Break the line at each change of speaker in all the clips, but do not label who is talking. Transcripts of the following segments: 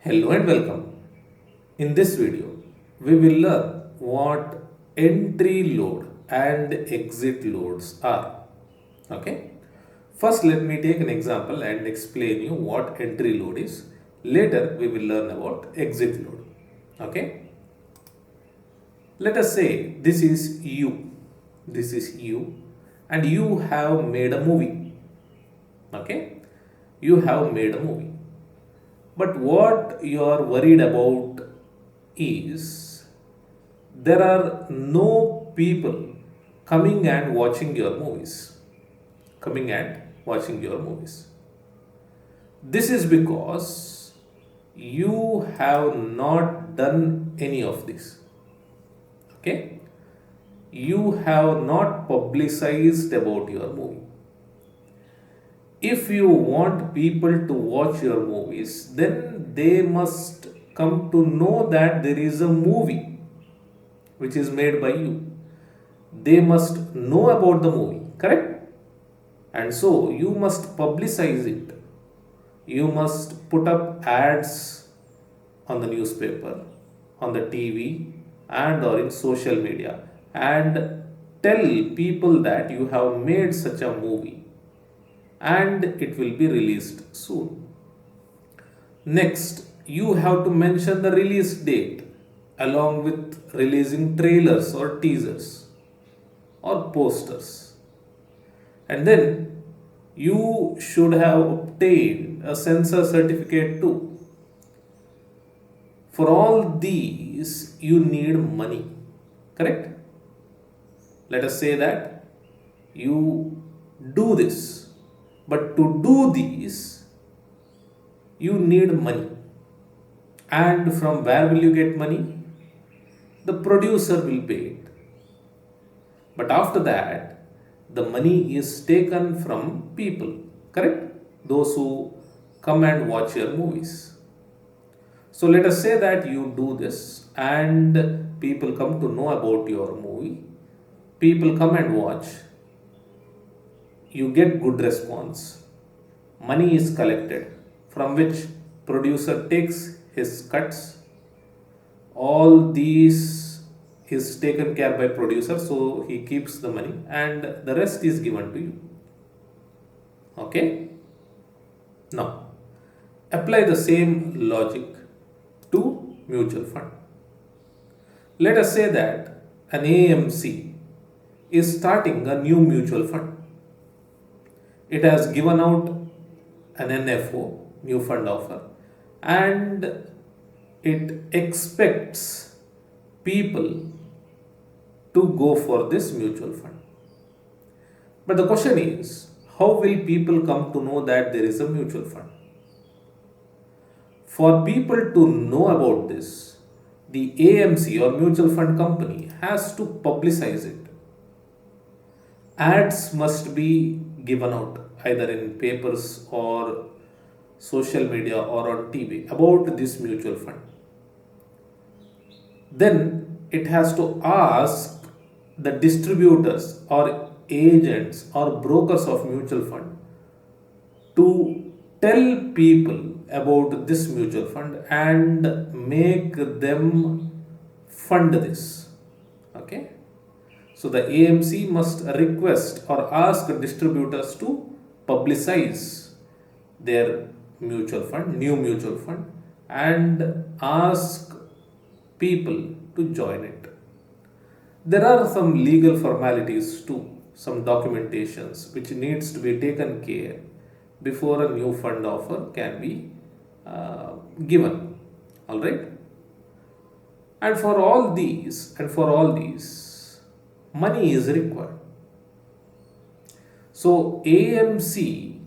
Hello and welcome. In this video, we will learn what entry load and exit loads are. Okay. First, let me take an example and explain you what entry load is. Later, we will learn about exit load. Okay. Let us say this is you. This is you, and you have made a movie. Okay. You have made a movie. But what you are worried about is there are no people coming and watching your movies. Coming and watching your movies. This is because you have not done any of this. Okay? You have not publicized about your movie. If you want people to watch your movies, then they must come to know that there is a movie which is made by you. They must know about the movie, correct? And so you must publicize it. You must put up ads on the newspaper, on the TV, and or in social media and tell people that you have made such a movie and it will be released soon. Next, you have to mention the release date along with releasing trailers or teasers or posters. And then you should have obtained a censor certificate too. For all these, you need money, correct? Let us say that you do this, but to do these, you need money. And from where will you get money? The producer will pay it. But after that, the money is taken from people, correct? Those who come and watch your movies. So let us say that you do this and people come to know about your movie. People come and watch. You get good response. Money is collected from which producer takes his cuts. All these is taken care by producer, so he keeps the money and the rest is given to you. Okay? Now, apply the same logic to mutual fund. Let us say that an AMC is starting a new mutual fund. It has given out an NFO, new fund offer, and it expects people to go for this mutual fund. But the question is, how will people come to know that there is a mutual fund? For people to know about this, the AMC or mutual fund company has to publicize it. Ads must be given out either in papers or social media or on TV about this mutual fund. Then it has to ask the distributors or agents or brokers of mutual fund to tell people about this mutual fund and make them fund this. Okay. So the AMC must request or ask distributors to publicize their mutual fund, new mutual fund, and ask people to join it. There are some legal formalities too, some documentations which needs to be taken care before a new fund offer can be given. All right. And for all these, money is required. So AMC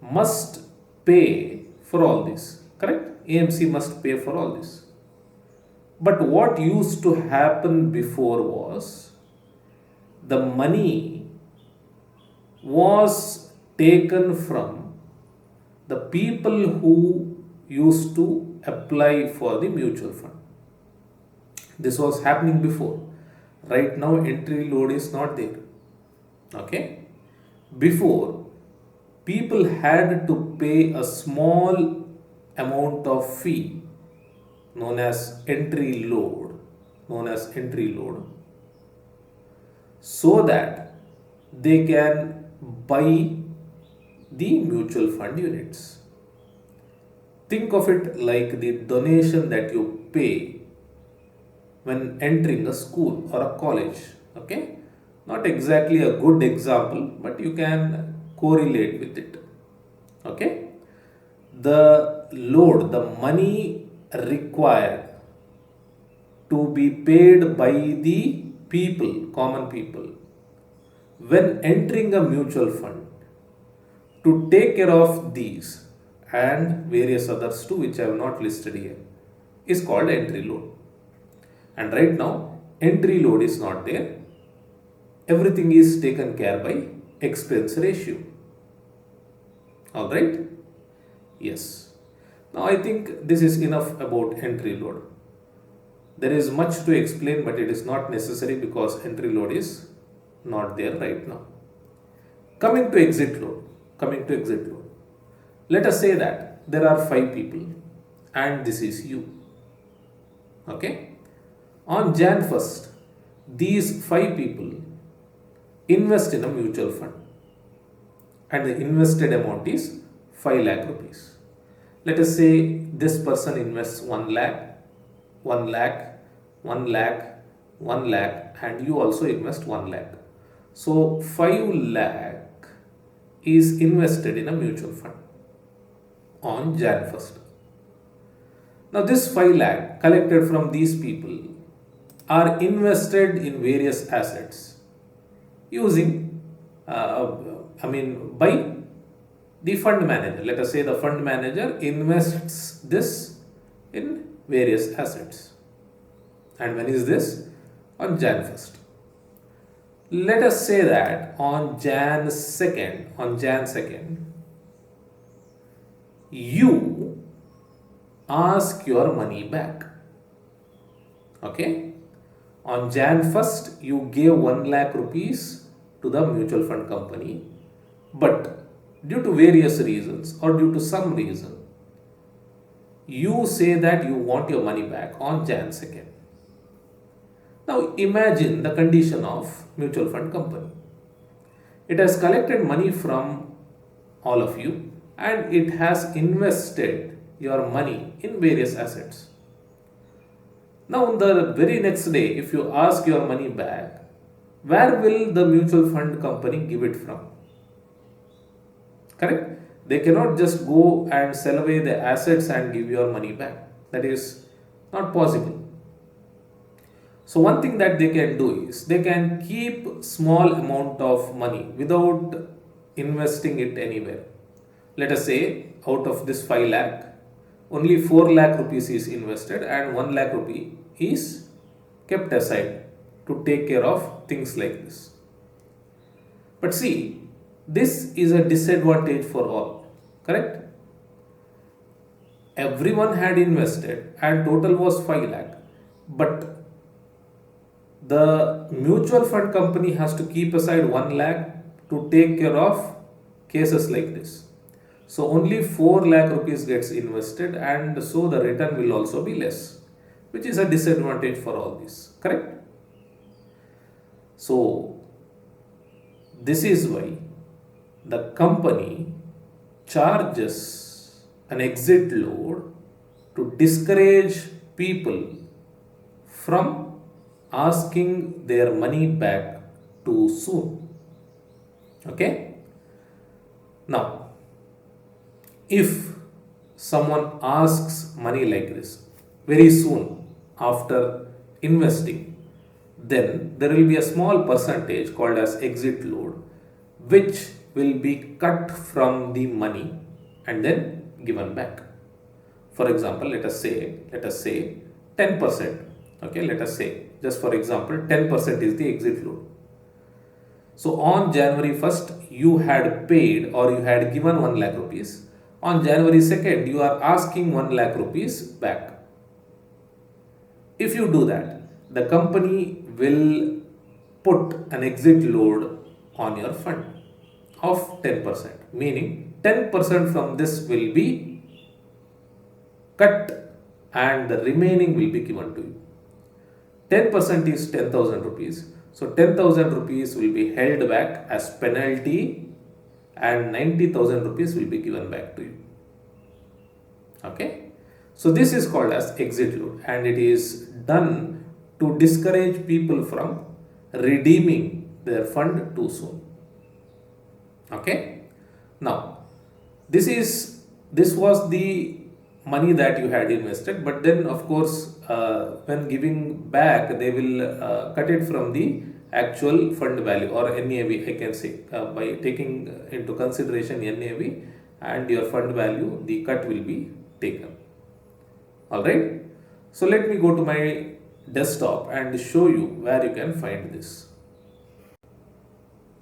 must pay for all this, correct? AMC must pay for all this. But what used to happen before was the money was taken from the people who used to apply for the mutual fund. This was happening before. Right now, entry load is not there. Okay? Before, people had to pay a small amount of fee known as entry load, so that they can buy the mutual fund units. Think of it like the donation that you pay when entering a school or a college. Okay, not exactly a good example, but you can correlate with it. Okay, the load, the money required to be paid by the people, common people, when entering a mutual fund to take care of these and various others too, which I have not listed here, is called entry load. And right now, entry load is not there. Everything is taken care by expense ratio. Alright? Yes. Now I think this is enough about entry load. There is much to explain, but it is not necessary because entry load is not there right now. Coming to exit load. Let us say that there are 5 people and this is you. Okay? On Jan 1st, these 5 people invest in a mutual fund and the invested amount is 5 lakh rupees. Let us say this person invests 1 lakh, 1 lakh, 1 lakh, 1 lakh, and you also invest 1 lakh. So 5 lakh is invested in a mutual fund on Jan 1st. Now this 5 lakh collected from these people are invested in various assets using, by the fund manager. Let us say the fund manager invests this in various assets. And when is this? On Jan 1st. Let us say that on Jan 2nd, you ask your money back. Okay? On Jan 1st, you gave 1 lakh rupees to the mutual fund company, but due to various reasons or due to some reason, you say that you want your money back on Jan 2nd. Now imagine the condition of mutual fund company. It has collected money from all of you and it has invested your money in various assets. Now on the very next day, if you ask your money back, where will the mutual fund company give it from? Correct? They cannot just go and sell away the assets and give your money back. That is not possible. So one thing that they can do is they can keep small amount of money without investing it anywhere. Let us say out of this 5 lakh, only 4 lakh rupees is invested and 1 lakh rupee is kept aside to take care of things like this. But see, this is a disadvantage for all, correct? Everyone had invested and total was 5 lakh, but the mutual fund company has to keep aside 1 lakh to take care of cases like this. So only 4 lakh rupees gets invested and so the return will also be less, which is a disadvantage for all this, correct? So this is why the company charges an exit load to discourage people from asking their money back too soon. Okay? Now, if someone asks money like this very soon after investing, then there will be a small percentage called as exit load, which will be cut from the money and then given back. For example, let us say 10%. Okay, let us say, just for example, 10% is the exit load. So on January 1st, you had paid or you had given 1 lakh rupees. On January 2nd, you are asking 1 lakh rupees back. If you do that, the company will put an exit load on your fund of 10%, meaning 10% from this will be cut and the remaining will be given to you. 10% is 10,000 rupees. So 10,000 rupees will be held back as penalty and 90,000 rupees will be given back to you. Okay. So this is called as exit load, and it is done to discourage people from redeeming their fund too soon. Okay. Now this was the money that you had invested, but then of course when giving back they will cut it from the actual fund value or NAV, I can say, by taking into consideration NAV and your fund value, the cut will be taken. Alright, so let me go to my desktop and show you where you can find this.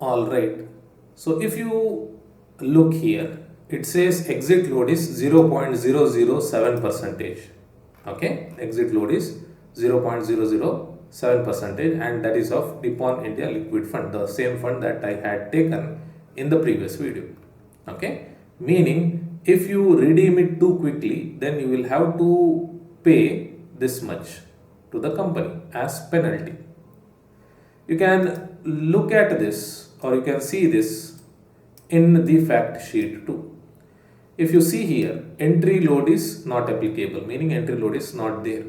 Alright, so if you look here, it says exit load is 0.007 percentage. Okay, exit load is 0.007 percentage, and that is of Nippon India Liquid Fund, the same fund that I had taken in the previous video. Okay, meaning if you redeem it too quickly, then you will have to pay this much to the company as penalty. You can look at this, or you can see this in the fact sheet too. If you see here, entry load is not applicable, meaning entry load is not there.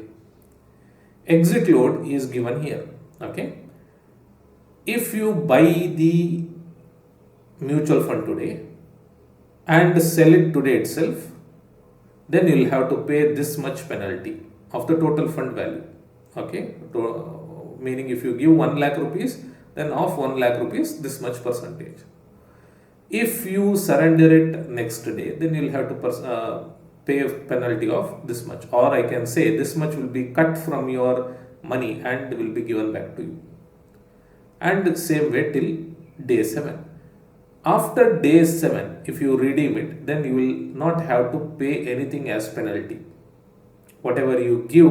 Exit load is given here. Okay, if you buy the mutual fund today and sell it today itself, then you will have to pay this much penalty of the total fund value. Okay, meaning if you give 1 lakh rupees, then of 1 lakh rupees this much percentage. If you surrender it next day, then you will have to pay a penalty of this much, or I can say this much will be cut from your money and will be given back to you. And same way till day 7. After day 7, if you redeem it, then you will not have to pay anything as penalty. Whatever you give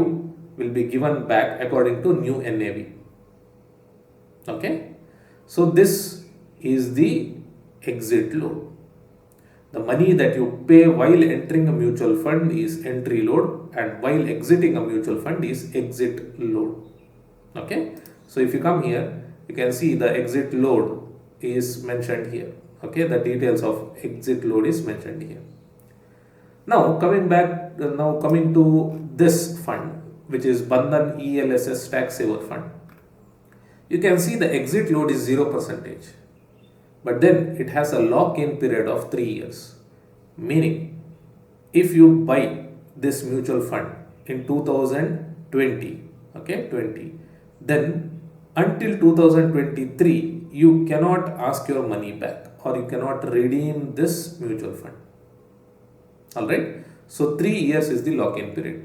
will be given back according to new NAV. Okay, so this is the exit load. The money that you pay while entering a mutual fund is entry load, and while exiting a mutual fund is exit load. Okay, so if you come here, you can see the exit load is mentioned here. Okay, the details of exit load is mentioned here. Now coming to this fund, which is Bandhan ELSS Tax Saver Fund. You can see the exit load is 0%, but then it has a lock-in period of 3 years. Meaning, if you buy this mutual fund in 2020, then until 2023, you cannot ask your money back, or you cannot redeem this mutual fund. Alright, so 3 years is the lock-in period.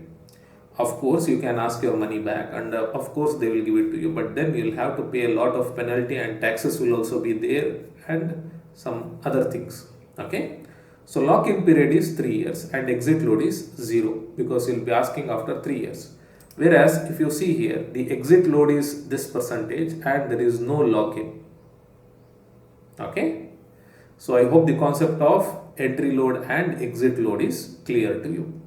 Of course, you can ask your money back, and of course they will give it to you, but then you will have to pay a lot of penalty, and taxes will also be there, and some other things. Okay, so lock-in period is 3 years and exit load is 0, because you will be asking after 3 years. Whereas if you see here, the exit load is this percentage and there is no lock-in. Okay, so I hope the concept of entry load and exit load is clear to you.